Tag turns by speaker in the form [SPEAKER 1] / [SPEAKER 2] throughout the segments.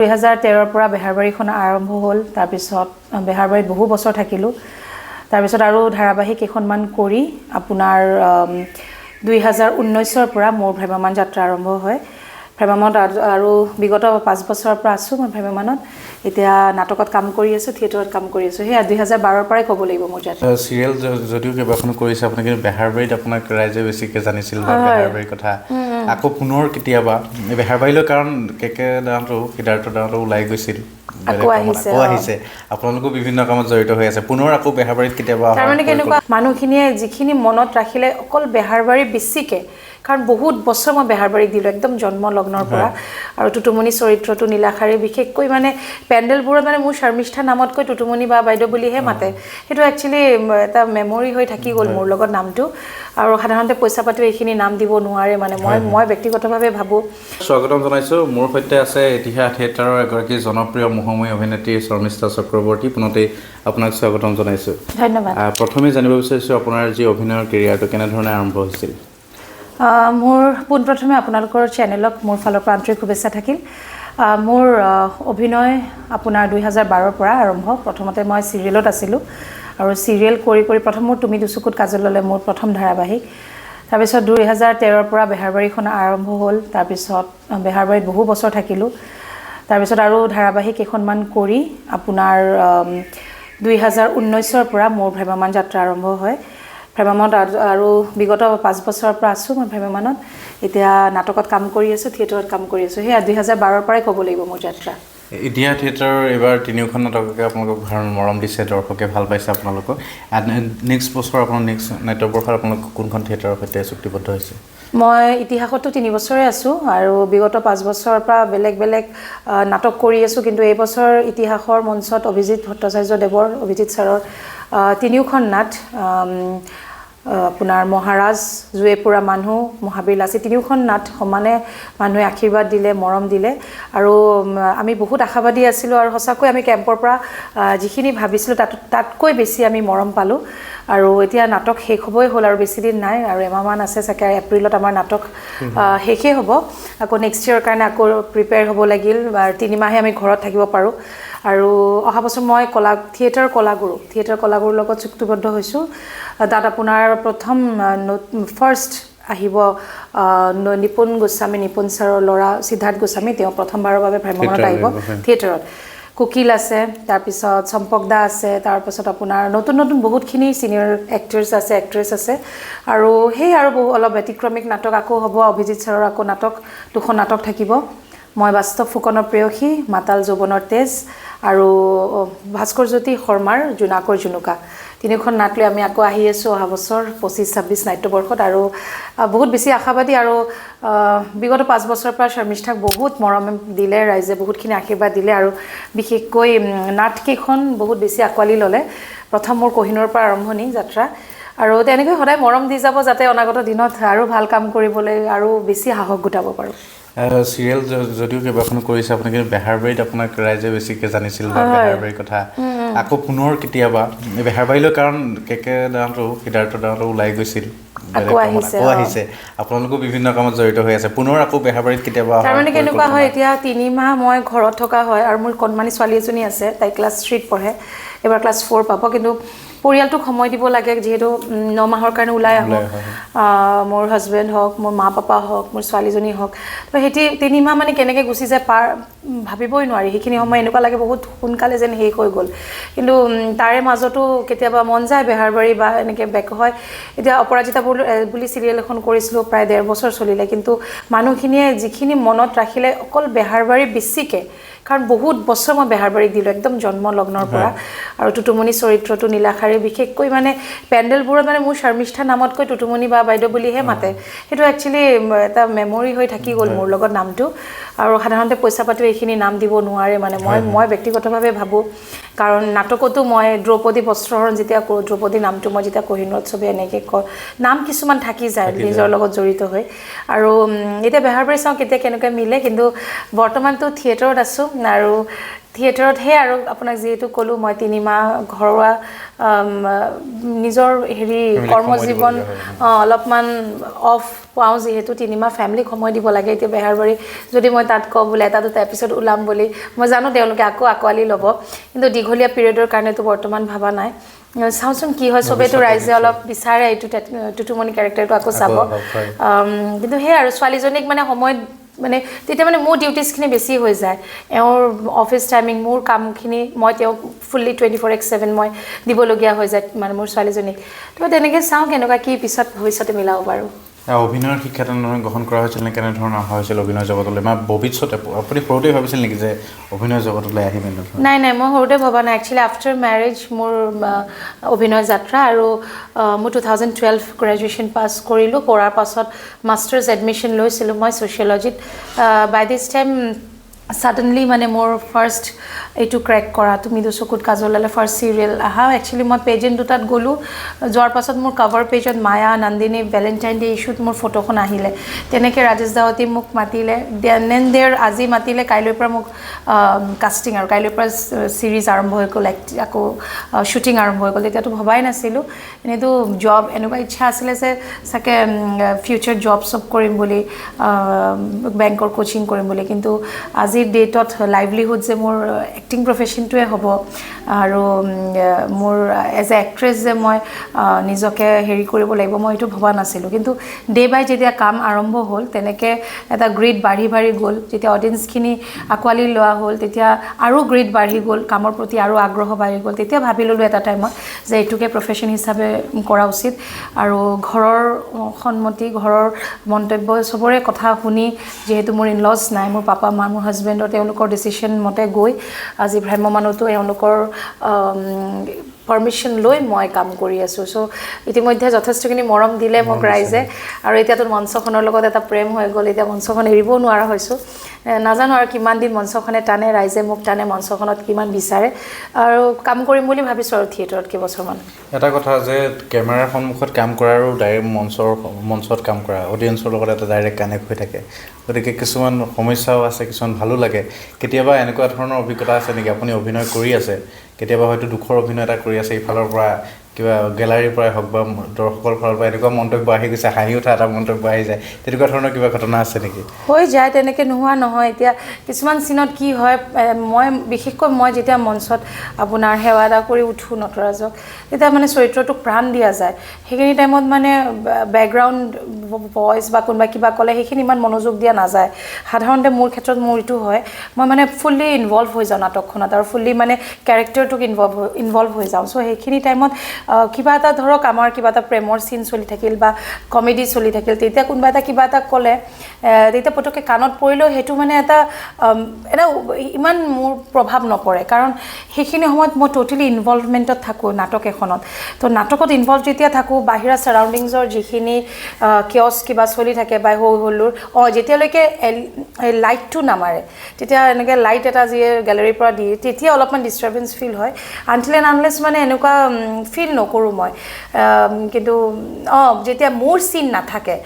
[SPEAKER 1] 2013 পৰা বেহাৰবাৰীখন আৰম্ভ হ'ল তাৰপিছত বেহাৰবাৰীত বহু বছৰ থাকিলোঁ তাৰপিছত আৰু ধাৰাবাহিক কেইখনমান কৰি আপোনাৰ 2019 পৰা মোৰ ভ্ৰাম্যমাণ যাত্ৰা আৰম্ভ হয় ভ্ৰাম্যমাণত আৰু বিগত 5 বছৰৰ পৰা আছোঁ মই ভ্ৰাম্যমাণত এতিয়া নাটকত কাম কৰি আছোঁ থিয়েটাৰত কাম কৰি আছোঁ সেই 2012 পৰাই ক'ব লাগিব মোৰ যাত্ৰা
[SPEAKER 2] সিৰিয়েল যদিও কেইবাখনো কৰিছে আপুনি কিন্তু বেহাৰবাৰীত আপোনাক ৰাইজে বেছিকৈ জানিছিল বেহাৰবাৰীৰ কথা আকৌ পুনৰ কেতিয়াবা বেহাৰবাৰীলৈ কাৰণ কেকে দাঁতো সিদ্ধাৰ্থ দাঁতো ওলাই গৈছিল আকৌ আহিছে আপোনালোকো বিভিন্ন কামত জড়িত হৈ আছে পুনৰ আকৌ বেহাৰবাৰীত কেতিয়াবা
[SPEAKER 1] তাৰমানে কেনেকুৱা মানুহখিনিয়ে যিখিনি মনত ৰাখিলে অকল বেহাৰবাৰী বেছিকৈ কাৰণ বহুত বছৰ মই বেহাৰবাৰীত দিলোঁ একদম জন্ম লগ্নৰ পৰা আৰু টুটুমণি চৰিত্ৰটো নীলাশাৰী বিশেষকৈ মানে পেণ্ডেলবোৰত মানে মোৰ শৰ্মিষ্ঠা নামতকৈ টুটুমণি বা বাইদেউ বুলিহে মাতে সেইটো একচুৱেলি এটা মেমৰি হৈ থাকি গ'ল মোৰ লগত নামটো আৰু সাধাৰণতে পইচা পাতিও এইখিনি নাম দিব নোৱাৰে মানে মই ব্যক্তিগতভাৱে ভাবোঁ
[SPEAKER 2] স্বাগতম জনাইছোঁ মোৰ সৈতে আছে ইতিহাস থিয়েটাৰৰ এগৰাকী জনপ্ৰিয় মোহময়ী অভিনেত্ৰী শৰ্মিষ্ঠা চক্ৰৱৰ্তী পুনতেই আপোনাক স্বাগতম জনাইছোঁ
[SPEAKER 1] ধন্যবাদ
[SPEAKER 2] প্ৰথমে জানিব বিচাৰিছোঁ আপোনাৰ যি অভিনয়ৰ কেৰিয়াৰটো কেনেধৰণে আৰম্ভ হৈছিল
[SPEAKER 1] মোৰ পোনপ্ৰথমে আপোনালোকৰ চেনেলক মোৰ ফালৰ পৰা আন্তৰিক শুভেচ্ছা থাকিল মোৰ অভিনয় আপোনাৰ 2012 পৰা আৰম্ভ প্ৰথমতে মই চিৰিয়েলত আছিলোঁ আৰু চিৰিয়েল কৰি প্ৰথম মোৰ তুমি দুচকুত কাজল ল'লে মোৰ প্ৰথম ধাৰাবাহিক তাৰপিছত 2013 পৰা বেহাৰবাৰীখন আৰম্ভ হ'ল তাৰপিছত বেহাৰবাৰীত বহু বছৰ থাকিলোঁ তাৰপিছত আৰু ধাৰাবাহিক কেইখনমান কৰি আপোনাৰ 2019 পৰা মোৰ ভ্ৰাম্যমাণ যাত্ৰা আৰম্ভ হয় ভ্ৰাম্যমাণত আৰু বিগত 5 বছৰৰ পৰা আছোঁ মই ভ্ৰাম্যমাণত এতিয়া নাটকত কাম কৰি আছোঁ থিয়েটাৰত কাম কৰি আছোঁ সেই 2012 পৰাই ক'ব লাগিব মোৰ যাত্ৰা
[SPEAKER 2] ইতিহাস থিয়েটাৰৰ এইবাৰ তিনিওখন নাটককে আপোনালোকক ভাল মৰম দিছে দৰ্শকে ভাল পাইছে আপোনালোকক নেক্সট বছৰ আপোনাৰ নেক্সট নাট্যবৰ্ষত আপোনালোক কোনখন থিয়েটাৰৰ সৈতে চুক্তিবদ্ধ হৈছে
[SPEAKER 1] মই ইতিহাসতো 3 বছৰে আছোঁ আৰু বিগত 5 বছৰৰ পৰা বেলেগ নাটক কৰি আছোঁ কিন্তু এই বছৰ ইতিহাসৰ মঞ্চত অভিজিত ভট্টাচাৰ্যদেৱৰ অভিজিত ছাৰৰ তিনিওখন নাট আপোনাৰ মহাৰাজ জুয়ে পুৰা মানুহ মহাবীৰ লাচি তিনিওখন নাট সমানে মানুহে আশীৰ্বাদ দিলে মৰম দিলে আৰু আমি বহুত আশাবাদী আছিলোঁ আৰু সঁচাকৈ আমি কেম্পৰ পৰা যিখিনি ভাবিছিলোঁ তাতকৈ বেছি আমি মৰম পালোঁ আৰু এতিয়া নাটক শেষ হ'বই হ'ল আৰু বেছি দিন নাই আৰু এমাহমান আছে চাগে এপ্ৰিলত আমাৰ নাটক শেষেই হ'ব আকৌ নেক্সট ইয়েৰৰ কাৰণে আকৌ প্ৰিপেয়াৰ হ'ব লাগিল 3 মাহে আমি ঘৰত থাকিব পাৰোঁ আৰু অহা বছৰ মই থিয়েটাৰ কলাগুৰুৰ লগত চুক্তিবদ্ধ হৈছোঁ তাত আপোনাৰ প্ৰথম ফাৰ্ষ্ট আহিব নিপুণ ছাৰৰ ল'ৰা সিদ্ধাৰ্থ গোস্বামী তেওঁ প্ৰথমবাৰৰ বাবে ভ্ৰমণত আহিব থিয়েটাৰত কুকিল আছে তাৰপিছত চম্পক দা আছে তাৰপিছত আপোনাৰ নতুন বহুতখিনি চিনিয়ৰ এক্ট্ৰেছ আছে আৰু সেই আৰু অলপ ব্যতিক্ৰমিক নাটক আকৌ হ'ব অভিজিত ছাৰৰ আকৌ দুখন নাটক থাকিব মই বাস্তৱ ফুকনৰ প্ৰেয়সী মাতাল যৌৱনৰ তেজ আৰু ভাস্কৰজ্যোতি শৰ্মাৰ জোনাকৰ জুনুকা তিনিখন নাট লৈ আমি আকৌ আহি আছোঁ অহা বছৰ 25-26 নাট্যবৰ্ষত আৰু বহুত বেছি আশাবাদী আৰু বিগত 5 বছৰৰ পৰা শৰ্মিষ্ঠাক বহুত মৰম দিলে ৰাইজে বহুতখিনি আশীৰ্বাদ দিলে আৰু বিশেষকৈ নাটকেইখন বহুত বেছি আঁকোৱালি ল'লে প্ৰথম মোৰ কহিনুৰৰ পৰা আৰম্ভণি যাত্ৰা আৰু তেনেকৈ সদায় মৰম দি যাব যাতে অনাগত দিনত আৰু ভাল কাম কৰিবলৈ আৰু বেছি সাহস গোটাব পাৰোঁ
[SPEAKER 2] চিৰিয়েল যদিও কেইবাখনো কৰিছে আপুনি কিন্তু বেহাৰবাৰীত আপোনাক ৰাইজে বেছিকৈ জানিছিল বেহাৰবাৰীৰ কথা আকৌ পুনৰ কেতিয়াবা বেহাৰবাৰীলৈ কাৰণ কেকে দাঁতো সিদ্ধাৰ্থ দাঁতো ওলাই গৈছিল আকৌ আহিছে আপোনালোকো বিভিন্ন কামত জড়িত হৈ আছে পুনৰ আকৌ বেহাৰবাৰীত কেতিয়াবা
[SPEAKER 1] তাৰমানে কেনেকুৱা হয় এতিয়া 3 মাহ মই ঘৰত থকা হয় আৰু মোৰ কণমানি ছোৱালী এজনী আছে তাই ক্লাছ 3ত পঢ়ে এবাৰ ক্লাছ 4 পাব কিন্তু পৰিয়ালটোক সময় দিব লাগে যিহেতু 9 মাহৰ কাৰণে ওলাই আহোঁ মোৰ হাজবেণ্ড হওক মোৰ মা পাপা হওক মোৰ ছোৱালীজনী হওক তো সেই 3 মাহ মানে কেনেকৈ গুচি যায় ভাবিবই নোৱাৰি সেইখিনি সময় এনেকুৱা লাগে বহুত সোনকালে যেন শেষ হৈ গ'ল কিন্তু তাৰে মাজতো কেতিয়াবা মন যায় বেহাৰবাৰী বা এনেকৈ বেক হয় এতিয়া অপৰাজিতা বুলি চিৰিয়েল এখন কৰিছিলোঁ প্ৰায় 1.5 বছৰ চলিলে কিন্তু মানুহখিনিয়ে যিখিনি মনত ৰাখিলে অকল বেহাৰবাৰী বেছিকৈ কাৰণ বহুত বছৰ মই বেহাৰবাৰীত দিলোঁ একদম জন্ম লগ্নৰ পৰা আৰু টুটুমণি চৰিত্ৰটো নীলাশাৰী বিশেষকৈ মানে পেণ্ডেলবোৰত মানে মোৰ শৰ্মিষ্ঠা নামতকৈ টুটুমণি বা বাইদেউ বুলিহে মাতে সেইটো একচুৱেলি এটা মেমৰি হৈ থাকি গ'ল মোৰ লগত নামটো আৰু সাধাৰণতে পইচা পাতিও এইখিনি নাম দিব নোৱাৰে মানে মই ব্যক্তিগতভাৱে ভাবোঁ কাৰণ নাটকতো মই দ্ৰৌপদী বস্ত্ৰহৰণ যেতিয়া কৰোঁ দ্ৰৌপদী নামটো মই যেতিয়া কহিনুৰত ছবি এনেকৈ নাম কিছুমান থাকি যায় নিজৰ লগত জড়িত হৈ আৰু এতিয়া বেহাৰবাৰী চাওঁ কেতিয়া কেনেকৈ মিলে কিন্তু বৰ্তমানতো থিয়েটাৰত আছোঁ আৰু থিয়েটাৰত হে আৰু আপোনাক যিহেতু ক'লোঁ মই 3 মাহ ঘৰুৱা নিজৰ কৰ্মজীৱন অলপমান অফ পাওঁ যিহেতু 3 মাহ ফেমিলিক সময় দিব লাগে এতিয়া বেহাৰবাৰী যদি মই তাত কওঁ বোলে এটা দুটা এপিছড ওলাম বুলি মই জানো তেওঁলোকে আকৌ আঁকোৱালি ল'ব কিন্তু দীঘলীয়া পিৰিয়ডৰ কাৰণেতো বৰ্তমান ভাবা নাই চাওঁচোন কি হয় চবেতো ৰাইজে অলপ বিচাৰে এইটো টুটুমণি কেৰেক্টাৰটো আকৌ চাব কিন্তু সেই আৰু ছোৱালীজনীক মানে সময় মানে তেতিয়া মানে মোৰ ডিউটিজখিনি বেছি হৈ যায় এওঁৰ অফিচ টাইমিং মোৰ কামখিনি মই তেওঁক ফুল্লি 24/7 মই দিবলগীয়া হৈ যায় মানে মোৰ ছোৱালীজনীক তো তেনেকৈ চাওঁ কেনেকুৱা কি পিছত ভৱিষ্যতে মিলাব পাৰোঁ
[SPEAKER 2] অভিনয়ৰ শিক্ষা তেনেধৰণে গ্ৰহণ কৰা হৈছিল নে কেনেধৰণৰ অহা হৈছিল অভিনয় জগতলৈ মানে ভৱিষ্যতে আপুনি সৰুতেই ভাবিছিল নেকি যে অভিনয় জগতলৈ আহিম
[SPEAKER 1] নাই মই সৰুতে ভবা নাই একচুৱেলি আফটাৰ মেৰেজ মোৰ অভিনয় যাত্ৰা আৰু মই 2012 গ্ৰেজুৱেশ্যন পাছ কৰিলোঁ কৰাৰ পাছত মাষ্টাৰ্ছ এডমিশ্যন লৈছিলোঁ মই ছ'চিয়লজিত বাই দিছ টাইম ছাডেনলি মানে মোৰ ফাৰ্ষ্ট এইটো ক্ৰেক কৰা তুমি চকুত কাজল লালে ফাৰ্ষ্ট চিৰিয়েল আহা একচুৱেলি মই পেজেণ্ট দুটাত গ'লোঁ যোৱাৰ পাছত মোৰ কভাৰ পেজত মায়া নন্দিনী ভেলেণ্টাইন ডে ইছ্যুত মোৰ ফটোখন আহিলে তেনেকৈ ৰাজেশ দাৱতী মোক মাতিলে দেন দেৰ আজি মাতিলে কাইলৈৰ পৰা মোক কাষ্টিং আৰু কাইলৈৰ পৰা চিৰিজ আৰম্ভ হৈ গ'ল আকৌ শ্বুটিং আৰম্ভ হৈ গ'ল তেতিয়াতো ভবাই নাছিলোঁ এনেইতো জব এনেকুৱা ইচ্ছা আছিলে যে চাগে ফিউচাৰ জব চব কৰিম বুলি বেংকৰ কোচিং কৰিম বুলি কিন্তু আজিৰ ডেটত লাইভলিহুড যে মোৰ এক্টিং প্ৰফেশ্যনটোৱে হ'ব আৰু মোৰ এজ এ এক্ট্ৰেছ যে মই নিজকে হেৰি কৰিব লাগিব মই এইটো ভবা নাছিলোঁ কিন্তু ডে বাই যেতিয়া কাম আৰম্ভ হ'ল তেনেকৈ এটা গ্ৰিড বাঢ়ি গ'ল যেতিয়া অডিয়েঞ্চখিনি আঁকোৱালি লোৱা হ'ল তেতিয়া আৰু গ্ৰিড বাঢ়ি গ'ল কামৰ প্ৰতি আৰু আগ্ৰহ বাঢ়ি গ'ল তেতিয়া ভাবি ল'লোঁ এটা টাইমত যে এইটোকে প্ৰফেশ্যন হিচাপে কৰা উচিত আৰু ঘৰৰ সন্মতি ঘৰৰ মন্তব্য চবৰে কথা শুনি যিহেতু মোৰ ইনলছ নাই মোৰ পাপা মা মোৰ হাজবেণ্ডৰ তেওঁলোকৰ ডিচিশ্যন মতে গৈ আজি ভ্ৰাম্যমানতো এওঁলোকৰ পাৰ্মিশ্যন লৈ মই কাম কৰি আছোঁ চ' ইতিমধ্যে যথেষ্টখিনি মৰম দিলে মোক ৰাইজে আৰু এতিয়াতো মঞ্চখনৰ লগত এটা প্ৰেম হৈ গ'ল এতিয়া মঞ্চখন এৰিবও নোৱাৰা হৈছোঁ নাজানো আৰু কিমান দিন মঞ্চখনে টানে ৰাইজে মোক টানে মঞ্চখনত কিমান বিচাৰে আৰু কাম কৰিম বুলি ভাবিছোঁ আৰু থিয়েটাৰত কেইবছৰমান
[SPEAKER 2] এটা কথা যে কেমেৰাৰ সন্মুখত কাম কৰা আৰু ডাইৰেক্ট মঞ্চত কাম কৰা অডিয়েঞ্চৰ লগত এটা ডাইৰেক্ট কানেক্ট হৈ থাকে গতিকে কিছুমান সমস্যাও আছে কিছুমান ভালো লাগে কেতিয়াবা এনেকুৱা ধৰণৰ অভিজ্ঞতা আছে নেকি আপুনি অভিনয় কৰি আছে কেতিয়াবা হয়তো দুখৰ অভিনয় এটা কৰি আছে ইফালৰ পৰা কিবা গেলাৰীৰ পৰাই হওক বা দৰ্শকৰ ফালৰ পৰা এনেকুৱা মন্তব্য আহি গৈছে হাঁহি উঠা এটা মন্তব্য আহি যায় তেনেকুৱা ধৰণৰ কিবা ঘটনা আছে নেকি
[SPEAKER 1] হৈ যায় তেনেকৈ নোহোৱা নহয় এতিয়া কিছুমান চিনত কি হয় মই বিশেষকৈ মই যেতিয়া মঞ্চত আপোনাৰ সেৱা এটা কৰি উঠোঁ নটৰাজক তেতিয়া মানে চৰিত্ৰটোক প্ৰাণ দিয়া যায় সেইখিনি টাইমত মানে বেকগ্ৰাউণ্ড ভইচ বা কোনোবা কিবা ক'লে সেইখিনি ইমান মনোযোগ দিয়া নাযায় সাধাৰণতে মোৰ ক্ষেত্ৰত মোৰ এইটো হয় মই মানে ফুল্লি ইনভলভ হৈ যাওঁ নাটকখনত আৰু ফুল্লি মানে কেৰেক্টাৰটোক ইনভলভ হৈ যাওঁ চ' সেইখিনি টাইমত কিবা এটা ধৰক আমাৰ কিবা এটা প্ৰেমৰ চিন চলি থাকিল বা কমেডি চলি থাকিল তেতিয়া কোনোবা এটা কিবা এটা ক'লে তেতিয়া পটককৈ কাণত পৰিলেও সেইটো মানে এটা ইমান মোৰ প্ৰভাৱ নপৰে কাৰণ সেইখিনি সময়ত মই ট'টেলি ইনভলভমেণ্টত থাকোঁ নাটক এখনত তো নাটকত ইনভলভ যেতিয়া থাকোঁ বাহিৰা ছাৰাউণ্ডিংছৰ যিখিনি কিয়ছ কিবা চলি থাকে বা হৈ হ'লোৰ যেতিয়ালৈকে লাইটটো নামাৰে তেতিয়া এনেকৈ লাইট এটা যিয়ে গেলেৰীৰ পৰা দিয়ে তেতিয়া অলপমান ডিষ্টাৰ্বেঞ্চ ফিল হয় আনটিল এণ্ড আনলেছ মানে এনেকুৱা ফিল নকৰোঁ মই কিন্তু যেতিয়া মোৰ চিন নাথাকে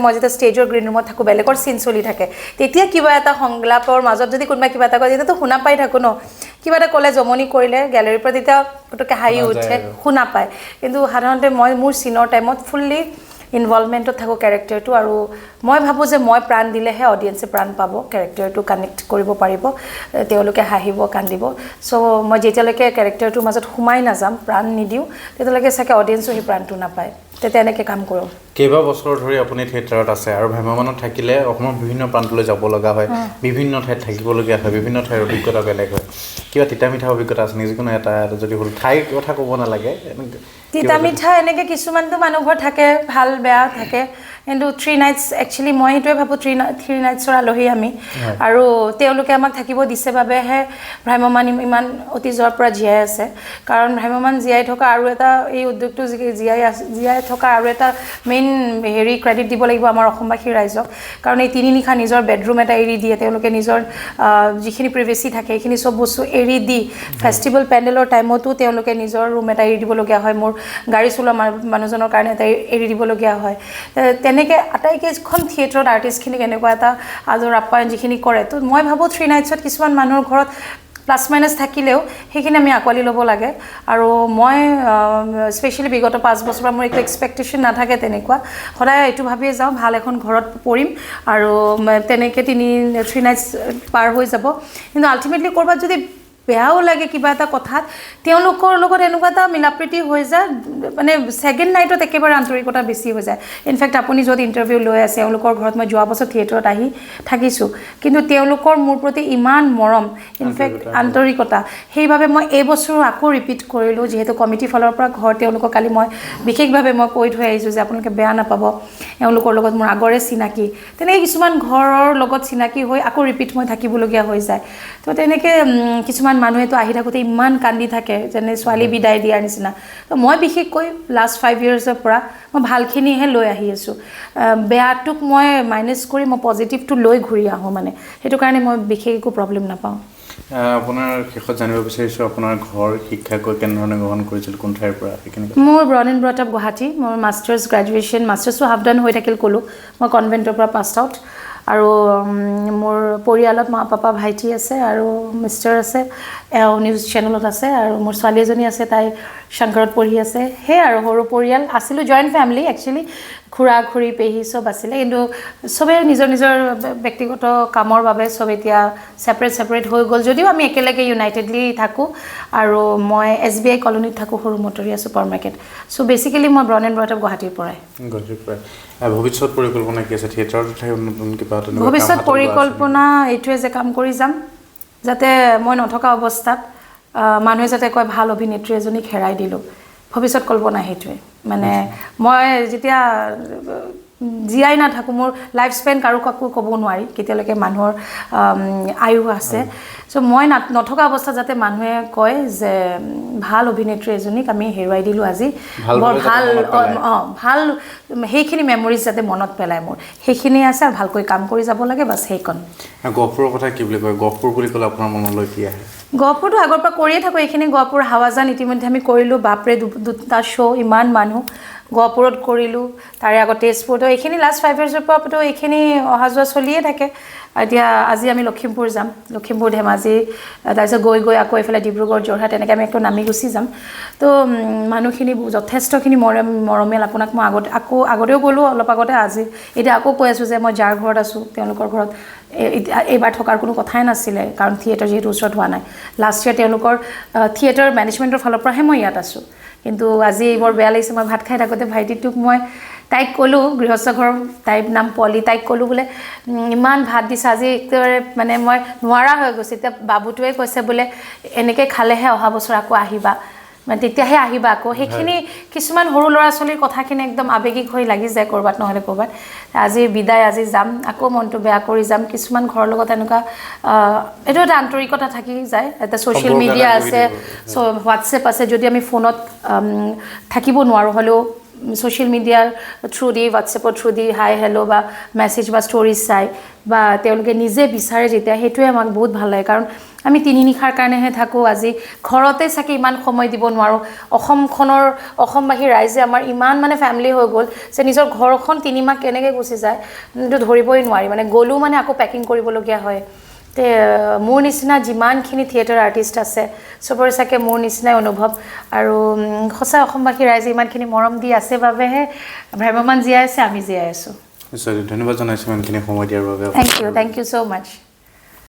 [SPEAKER 1] মই যেতিয়া ষ্টেজৰ গ্ৰীণ ৰুমত থাকোঁ বেলেগৰ চিন চলি থাকে তেতিয়া কিবা এটা সংলাপৰ মাজত যদি কোনোবা কিবা এটা কয় তেতিয়াতো শুনা পাই থাকোঁ ন কিবা এটা ক'লে জমনি কৰিলে গেলেৰীৰ পৰা তেতিয়া পটককৈ হাঁহি উঠে শুনা পায় কিন্তু সাধাৰণতে মই মোৰ চিনৰ টাইমত ফুল্লি ইনভলভমেণ্টত থাকোঁ কেৰেক্টাৰটো আৰু মই ভাবোঁ যে মই প্ৰাণ দিলেহে অডিয়েঞ্চে প্ৰাণ পাব কেৰেক্টাৰটো কানেক্ট কৰিব পাৰিব তেওঁলোকে হাঁহিব কান্দিব চ' মই যেতিয়ালৈকে কেৰেক্টাৰটোৰ মাজত সোমাই নাযাম প্ৰাণ নিদিওঁ তেতিয়ালৈকে চাগে অডিয়েঞ্চো সেই প্ৰাণটো নাপায় তেতিয়া এনেকৈ কাম কৰোঁ
[SPEAKER 2] কেইবা বছৰ ধৰি আপুনি থিয়েটাৰত আছে আৰু ভ্ৰাম্যমানত থাকিলে অসমৰ বিভিন্ন প্ৰান্তলৈ যাব লগা হয় বিভিন্ন ঠাইত থাকিবলগীয়া হয় বিভিন্ন ঠাইৰ অভিজ্ঞতা বেলেগ হয় কিবা তিতা মিঠা অভিজ্ঞতা আছে নেকি যিকোনো এটা যদি হ'ল ঠাইৰ কথা ক'ব নালাগে
[SPEAKER 1] তিতা মিঠা এনেকৈ কিছুমানতো মানুহ ঘৰ থাকে ভাল বেয়া থাকে কিন্তু 3 নাইটছ একচুৱেলি মই সেইটোৱে ভাবোঁ 3 নাইটছৰ আলহী আমি আৰু তেওঁলোকে আমাক থাকিব দিছে বাবেহে ভ্ৰাম্যমান ইমান অতীজৰ পৰা জীয়াই আছে কাৰণ ভ্ৰাম্যমান জীয়াই থকা আৰু এটা এই উদ্যোগটো জীয়াই থকা আৰু এটা মেইন ক্ৰেডিট দিব লাগিব আমাৰ অসমবাসী ৰাইজক কাৰণ এই 3 নিশা নিজৰ বেডৰুম এটা এৰি দিয়ে তেওঁলোকে নিজৰ যিখিনি প্ৰিভেচি থাকে সেইখিনি চব বস্তু এৰি দি ফেষ্টিভেল পেণ্ডেলৰ টাইমতো তেওঁলোকে নিজৰ ৰুম এটা এৰি দিবলগীয়া হয় মোৰ গাড়ী চলোৱা মানুহজনৰ কাৰণে এটা এৰি দিবলগীয়া হয় তেনেকৈ আটাইকেইখন থিয়েটাৰত আৰ্টিষ্টখিনিক এনেকুৱা এটা আদৰ আপ্যায়ন যিখিনি কৰে তো মই ভাবোঁ 3 নাইটছত কিছুমান মানুহৰ ঘৰত প্লাছ মাইনাছ থাকিলেও সেইখিনি আমি আঁকোৱালি ল'ব লাগে আৰু মই স্পেচিয়েলি বিগত 5 বছৰৰ পৰা মোৰ একো এক্সপেক্টেশ্যন নাথাকে তেনেকুৱা সদায় এইটো ভাবিয়ে যাওঁ ভাল এখন ঘৰত পৰিম আৰু তেনেকৈ 3 নাইটছ পাৰ হৈ যাব কিন্তু আল্টিমেটলি ক'ৰবাত যদি বেয়াও লাগে কিবা এটা কথাত তেওঁলোকৰ লগত এনেকুৱা এটা মিলাপ্ৰীতি হৈ যায় মানে ছেকেণ্ড নাইটত একেবাৰে আন্তৰিকতা বেছি হৈ যায় ইনফেক্ট আপুনি য'ত ইণ্টাৰভিউ লৈ আছে তেওঁলোকৰ ঘৰত মই যোৱা বছৰ থিয়েটাৰত আহি থাকিছোঁ কিন্তু তেওঁলোকৰ মোৰ প্ৰতি ইমান মৰম ইনফেক্ট আন্তৰিকতা সেইবাবে মই এই বছৰো আকৌ ৰিপিট কৰিলোঁ যিহেতু কমিটিৰ ফালৰ পৰা ঘৰ তেওঁলোকক কালি মই বিশেষভাৱে মই কৈ থৈ আহিছোঁ যে আপোনালোকে বেয়া নাপাব এওঁলোকৰ লগত মোৰ আগৰে চিনাকি তেনেকৈ কিছুমান ঘৰৰ লগত চিনাকি হৈ আকৌ ৰিপিট মই থাকিবলগীয়া হৈ যায় তো তেনেকৈ কিছুমান মানুহেতো আহি থাকোঁতে ইমান কান্দি থাকে যেনে ছোৱালী বিদায় দিয়াৰ নিচিনা তো মই বিশেষকৈ লাষ্ট 5 ইয়াৰ্ছৰ পৰা মই ভালখিনিহে লৈ আহি আছোঁ বেয়াটোক মই মাইনাছ কৰি মই পজিটিভটো লৈ ঘূৰি আহোঁ মানে সেইটো কাৰণে মই বিশেষ একো প্ৰব্লেম নাপাওঁ
[SPEAKER 2] আপোনাৰ শেষত জানিব বিচাৰিছোঁ আপোনাৰ ঘৰ শিক্ষা কেনেধৰণে গ্ৰহণ কৰিছিল কোন ঠাইৰ পৰা
[SPEAKER 1] মোৰ ব্ৰন এণ্ড ব্ৰট আপ গুৱাহাটী মোৰ মাষ্টাৰ্ছ গ্ৰেজুৱেশ্যন মাষ্টাৰ্ছো হাফ ডান হৈ থাকিল ক'লোঁ মই কনভেণ্টৰ পৰা পাছ আউট আৰু মোৰ পৰিয়ালত মা পাপা ভাইটি আছে আৰু মিষ্টাৰ আছে নিউজ চেনেলত আছে আৰু মোৰ ছোৱালী এজনী আছে তাই শংকৰত পঢ়ি আছে সেই আৰু সৰু পৰিয়াল আছিলোঁ জইণ্ট ফেমিলি একচুৱেলি খুৰা খুৰী পেহী চব আছিলে কিন্তু চবেই নিজৰ নিজৰ ব্যক্তিগত কামৰ বাবে চব এতিয়া ছেপাৰেট হৈ গ'ল যদিও আমি একেলগে ইউনাইটেডলি থাকোঁ আৰু মই SBI কলনীত থাকোঁ সৰু মটৰীয়া ছুপাৰ মাৰ্কেট চ' বেচিকেলি মই ব্ৰন এণ্ড ব্ৰট আপ গুৱাহাটীৰ পৰাই
[SPEAKER 2] ভৱিষ্যত পৰিকল্পনা কি আছে থিয়েটাৰত নতুন কিবা
[SPEAKER 1] ভৱিষ্যত পৰিকল্পনা এইটোৱে যে কাম কৰি যাম যাতে মই নথকা অৱস্থাত মানুহে যাতে কয় ভাল অভিনেত্ৰী এজনীক হেৰাই দিলোঁ ভৱিষ্যত কল্পনা সেইটোৱে মানে মই যেতিয়া জীয়াই নাথাকোঁ মোৰ লাইফ স্পেন কাকো ক'ব নোৱাৰি কেতিয়ালৈকে মানুহৰ আয়ু আছে চ' মই নথকা অৱস্থাত যাতে মানুহে কয় যে ভাল অভিনেত্ৰী এজনীক আমি হেৰুৱাই দিলোঁ আজি বৰ ভাল সেইখিনি মেমৰিজ যাতে মনত পেলায় মোৰ সেইখিনি আছে আৰু ভালকৈ কাম কৰি যাব লাগে বাছ সেইকণ
[SPEAKER 2] গহপুৰৰ কথা কি বুলি কয় গহপুৰ বুলি ক'লে আপোনাৰ মনলৈ কি আহে
[SPEAKER 1] গহপুৰটো আগৰ পৰা কৰিয়ে থাকোঁ এইখিনি গহপুৰ হাৱাজান ইতিমধ্যে আমি কৰিলোঁ বাপৰে 2টা শ্ব' ইমান মানুহ গহপুৰত কৰিলোঁ তাৰে আগত তেজপুৰতো এইখিনি লাষ্ট 5 ইয়াৰ্ছৰ পৰাতো এইখিনি অহা যোৱা চলিয়ে থাকে এতিয়া আজি আমি লখিমপুৰ যাম লখিমপুৰ ধেমাজি তাৰপিছত গৈ আকৌ এইফালে ডিব্ৰুগড় যোৰহাট তেনেকৈ আমি একো নামি গুচি যাম তো মানুহখিনি যথেষ্টখিনি মৰমিয়াল আপোনাক মই আগতেও ক'লোঁ অলপ আগতে আজি এতিয়া আকৌ কৈ আছোঁ যে মই যাৰ ঘৰত আছোঁ তেওঁলোকৰ ঘৰত এইবাৰ থকাৰ কোনো কথাই নাছিলে কাৰণ থিয়েটাৰ যিহেতু ওচৰত হোৱা নাই লাষ্ট ইয়াৰ তেওঁলোকৰ থিয়েটাৰ মেনেজমেণ্টৰ ফালৰ পৰাহে মই ইয়াত আছোঁ কিন্তু আজি বৰ বেয়া লাগিছে মই ভাত খাই থাকোঁতে ভাইটিটোক মই তাইক ক'লোঁ গৃহস্থ ঘৰ তাইৰ নাম পলি তাইক ক'লোঁ বোলে ইমান ভাত দিছে আজি একেবাৰে মানে মই নোৱাৰা হৈ গৈছোঁ এতিয়া বাবুটোৱে কৈছে বোলে এনেকৈ খালেহে অহা বছৰ আকৌ আহিবা মানে তেতিয়াহে আহিবা আকৌ সেইখিনি কিছুমান সৰু ল'ৰা ছোৱালীৰ কথাখিনি একদম আৱেগিক হৈ লাগি যায় ক'ৰবাত নহ'লে ক'ৰবাত আজি বিদায় আজি যাম আকৌ মনটো বেয়া কৰি যাম কিছুমান ঘৰৰ লগত এনেকুৱা এইটো এটা আন্তৰিকতা থাকি যায় এটা ছ'চিয়েল মিডিয়া আছে হোৱাটছএপ আছে যদি আমি ফোনত থাকিব নোৱাৰোঁ হ'লেও ছ'চিয়েল মিডিয়াৰ থ্ৰু দি হোৱাটছএপৰ থ্ৰু দি হাই হেল্ল' বা মেছেজ বা ষ্টৰিজ চাই বা তেওঁলোকে নিজে বিচাৰে যেতিয়া সেইটোৱে আমাক বহুত ভাল লাগে কাৰণ আমি 3 নিশাৰ কাৰণেহে থাকোঁ আজি ঘৰতে চাগে ইমান সময় দিব নোৱাৰোঁ অসমবাসী ৰাইজে আমাৰ ইমান মানে ফেমিলি হৈ গ'ল যে নিজৰ ঘৰখন 3 মাহ কেনেকৈ গুচি যায় কিন্তু ধৰিবই নোৱাৰি মানে গ'লোঁ মানে আকৌ পেকিং কৰিবলগীয়া হয় তে মোৰ নিচিনা যিমানখিনি থিয়েটাৰ আৰ্টিষ্ট আছে চবৰে চাগে মোৰ নিচিনাই অনুভৱ আৰু সঁচা অসমবাসী ৰাইজে ইমানখিনি মৰম দি আছে বাবেহে ভ্ৰাম্যমান জীয়াই আছে আমি জীয়াই আছোঁ
[SPEAKER 2] নিশ্চয় ধন্যবাদ জনাইছোঁ ইমানখিনি সময় দিয়াৰ বাবে
[SPEAKER 1] থেংক ইউ ছ' মাছ